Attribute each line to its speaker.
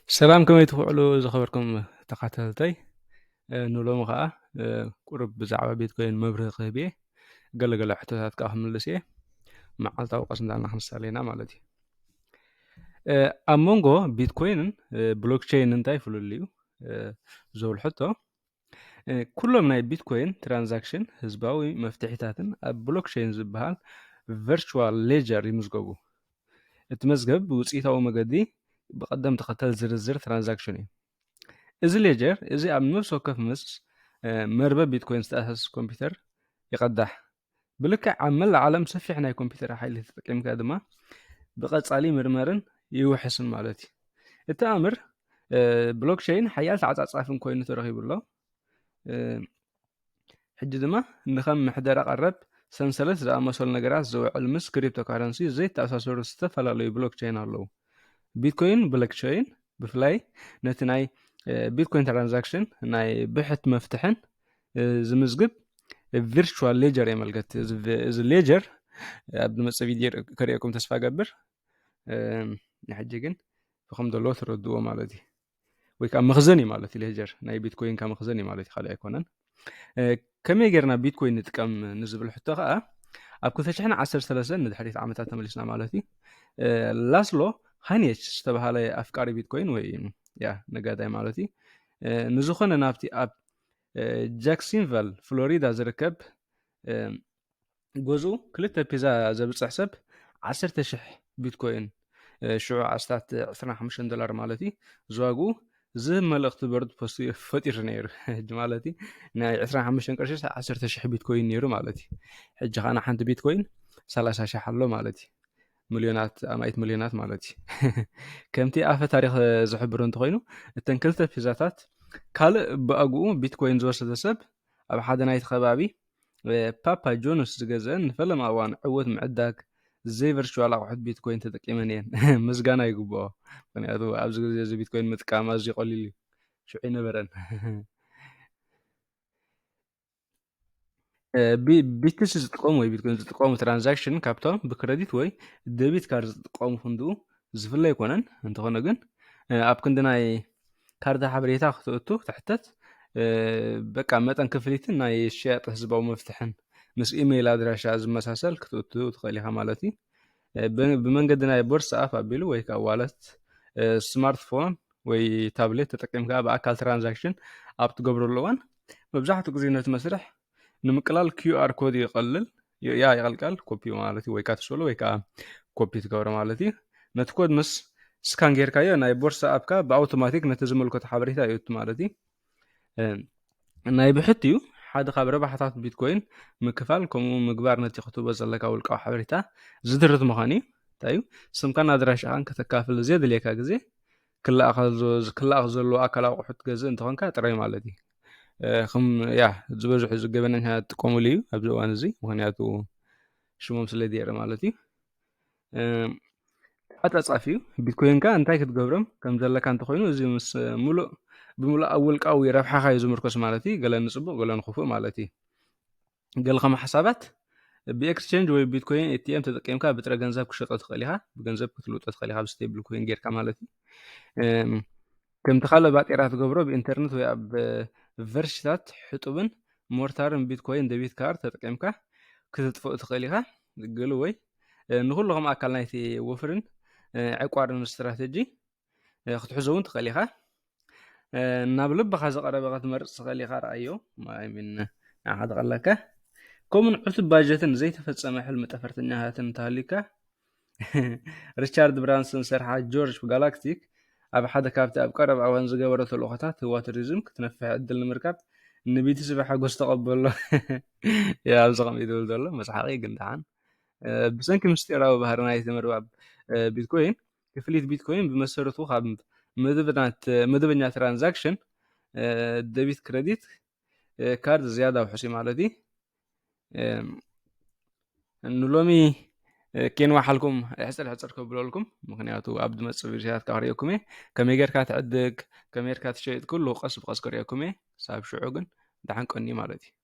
Speaker 1: سلام كما يتفعلوا زخبركم تقاتلتي نلوم خا قرب بزعبة بيتكوين مبرر خبيه قال حتى كاهم لسيه مع التو قسم دعنا خمسة علينا مالتي أمونغو بيتكوين بلوك تشين انتاي فلوليو زول حتى كلهم ناي بيتكوين ترانزاكشن هزباوي مفتاحيتاتن بلوك تشين زبهال فيرتشوال ليجر يمزغبو اتمزغب وصيتاو مغدي بقدم تختل زرزر ترانزاكشن እዚ ሌጀር እዚ ኣብ ነፍሲ ወከፍ ምስ መርበብ ቢትኮይን ዝተኣሳሰ ኮምፒተር ይቐዳሕ ብልክዕ ኣብ መላእ ዓለም ሰፊሕ ናይ ኮምፒተር ሓይሊ ተጠቂምካ ድማ ብቐጻሊ ምርመርን ይውሕስን ማለት እዩ እቲ ኣምር ብሎክቸይን ሓያል ተዓጻጻፍን ኮይኑ ተረኺቡሎ ሕጂ ድማ ንኸም ምሕደራ ቀረብ ሰንሰለት ዝኣመሰሉ ነገራት ዝውዕል ምስ ክሪፕቶ ካረንሲ ዘይተኣሳሰሩ ዝተፈላለዩ ብሎክቸይን ኣለዉ ቢትኮይን ብሎክቸይን ብፍላይ ነቲ ናይ ቢትኮይን ትራንዛክሽን ናይ ብሕት መፍትሕን ዝምዝግብ ቪርቹዋል ሌጀር የመልክት እዚ ሌጀር ኣብ ዝመፅእ ቪድዮ ከሪአኩም ተስፋ ገብር ንሕጂ ግን ብከም ዘሎ ትረድእዎ ማለት እዩ ወይ ከዓ መኽዘን እዩ ማለት እዩ ሌጀር ናይ ቢትኮይን ካብ መኽዘን እዩ ማለት እዩ ካልእ ኣይኮነን ከመይ ጌርና ቢትኮይን ንጥቀም ንዝብል ሕቶ ከዓ ኣብ 2013 ንድሕሪት ዓመታት ተመሊስና ማለት እዩ ላስሎ ሃኒች ዝተባሃለ ኣፍቃሪ ቢትኮይን ወይ ያ ነጋዳይ ማለት እዩ ንዝኾነ ናብቲ ኣብ ጃክሲንቨል ፍሎሪዳ ዝርከብ ገዝኡ 2 ፒዛ ዘብፅሕ ሰብ 10,000 ቢትኮይን ሽዑ ዓስታት $25 ማለት እዩ ዝዋግኡ ዝህብ መልእኽቲ በርድ ፈጢሩ ነይሩ ሕጂ ማለት እዩ ናይ 25 ቅርሺ 10,000 ቢትኮይን ነይሩ ማለት እዩ ሕጂ ኸና ሓንቲ ቢትኮይን 30,000 ኣሎ ማለት እዩ ሚልዮናት ኣማይት ሚልዮናት ማለት እዩ ከምቲ ኣፈ ታሪክ ዝሕብር እንተኮይኑ እተን 2 ፒዛታት ካልእ ብኣግኡ ቢትኮይን ዝወሰደ ሰብ ኣብ ሓደ ናይቲ ከባቢ ፓፓ ጆንስ ዝገዝአን ንፈለማ እዋን ዕወት ምዕዳግ ዘይ ቨርቹዋል ኣቑሑት ቢትኮይን ተጠቂመን እየን ምስጋና ይግብኦ ምክንያቱ ኣብዚ ግዜ እዚ ቢትኮይን ምጥቃም ኣዝዩ ቀሊል እዩ ሽዑ ይነበረን ቢትስ ዝጥቀሙ ወይ ቢትኮይን ዝጥቀሙ ትራንዛክሽን ካብቶም ብክሬዲት ወይ ደቢት ካርድ ዝጥቀሙ ክንድኡ ዝፍለ ኣይኮነን እንተኾነ ግን ኣብ ክንዲ ናይ ካርድ ሓበሬታ ክትእቱ ትሕተት በቃ መጠን ክፍሊትን ናይ ሸያጥ ህዝባዊ መፍትሕን ምስ ኢሜይል ኣድራሻ ዝመሳሰል ክትእቱ ትኽእል ኢኻ ማለት እዩ ብመንገዲ ናይ ቦርሳ ኣፍ ኣቢሉ ወይ ከዓ ዋለት ስማርትፎን ወይ ታብሌት ተጠቂምካ ብኣካል ትራንዛክሽን ኣብ ትገብረሉ እዋን መብዛሕትኡ ግዜ ነቲ መስርሕ ንምቅላል QR ኮድ ይቀልል ይቀልቀል ኮፒ ማለት ወይ ከዓ ትስእሎ ወይ ከዓ ኮፒ ትገብሮ ማለት እዩ ነቲ ኮድ ምስ ስካን ጌርካዮ ናይ ቦርሳ ኣፕካ ብኣውቶማቲክ ነቲ ዝምልከቶ ሓበሬታ ይእቱ ማለት እዩ ናይ ብሕት እዩ ሓደ ካብ ረባሕታት ቢትኮይን ምክፋል ከምኡ ምግባር ነቲ ክትቦ ዘለካ ውልቃዊ ሓበሬታ ዝድርት ምዃኑ እዩ እንታይ እዩ ስምካን ኣድራሻኻን ከተካፍል ዘድልየካ ግዜ ክላኣኽ ዘለዎ ኣካል ኣቑሑት ገዝእ እንትኾንካ ጥራይ ማለት እዩ ከም ያ ዝበዝሑ ዝገበነኛ ትጥቀሙሉ እዩ ኣብዚ እዋን እዚ ምክንያቱ ሽሞም ስለ ዲረ ማለት እዩ ኣጻጻፊ እዩ ቢትኮይንካ እንታይ ክትገብሮም ከም ዘለካ እንተኮይኑ እዚ ምስ ሙሉእ ብምሉእ ኣብ ውልቃዊ ረብሓኻ እዩ ዝምርኮስ ማለት እዩ ገለ ንፅቡቅ ገለ ንኽፉእ ማለት እዩ ገለ ከም ሓሳባት ብኤክስቼንጅ ወይ ቢትኮይን ኤቲኤም ተጠቂምካ ብጥረ ገንዘብ ክሸጦ ትኽእል ኢኻ ብገንዘብ ክትልውጦ ትኽእል ኢኻ ብስቴብል ኮይን ጌርካ ማለት እዩ ከምቲ ካልእ ባጤራ ትገብሮ ብኢንተርኔት ወይ ኣብ ቨርሽታት ሕጡብን ሞርታርን ቢትኮይን ደቢት ካርድ ተጠቂምካ ክትጥፍኡ ትኽእል ኢኻ ገሉ ወይ ንኩሉኩም ኣካል ናይቲ ወፍርን ዕቋርን ስትራቴጂ ክትሕዞ እውን ትኽእል ኢኻ ናብ ልብኻ ዝቐረበ ክትመርፅ ትኽእል ኢኻ ረኣዮ ሚን ንዓኻ ዝቐለካ ከምኡን ዕቱብ ባጀትን ዘይተፈፀመ ሕልሚ ጠፈርተኛታትን እንተሃሊካ ሪቻርድ ብራንሰን ሰርሓ ጆርጅ ጋላክቲክ ኣብ ሓደ ካብቲ ኣብ ቀረብ እዋን ዝገበረቶ ልኡኾታት ህዋ ቱሪዝም ክትነፍሕ ዕድል ንምርካብ ንቤተሰብ ሓጎስ ተቐበሎ ያ ኣብዚ ከምኡ ይብል ዘሎ መፅሓቂ ግን ደሓን ብሰንኪ ምስጢራዊ ባህሪ ናይቲ ምርባብ ቢትኮይን ክፍሊት ቢትኮይን ብመሰረቱ ካብ መደበኛ ትራንዛክሽን ደቢት ክሬዲት ካርድ ዝያዳ ውሕሲ ማለት እዩ ንሎሚ كينوا حالكم حصر كبلولكم مخنياتو عبد مصر فيديوهات كاريكم كمي غير كاتعدك كمي غير كاتشيت كله قص بقص كاريكم صاحب شعوغن دحن قني مالتي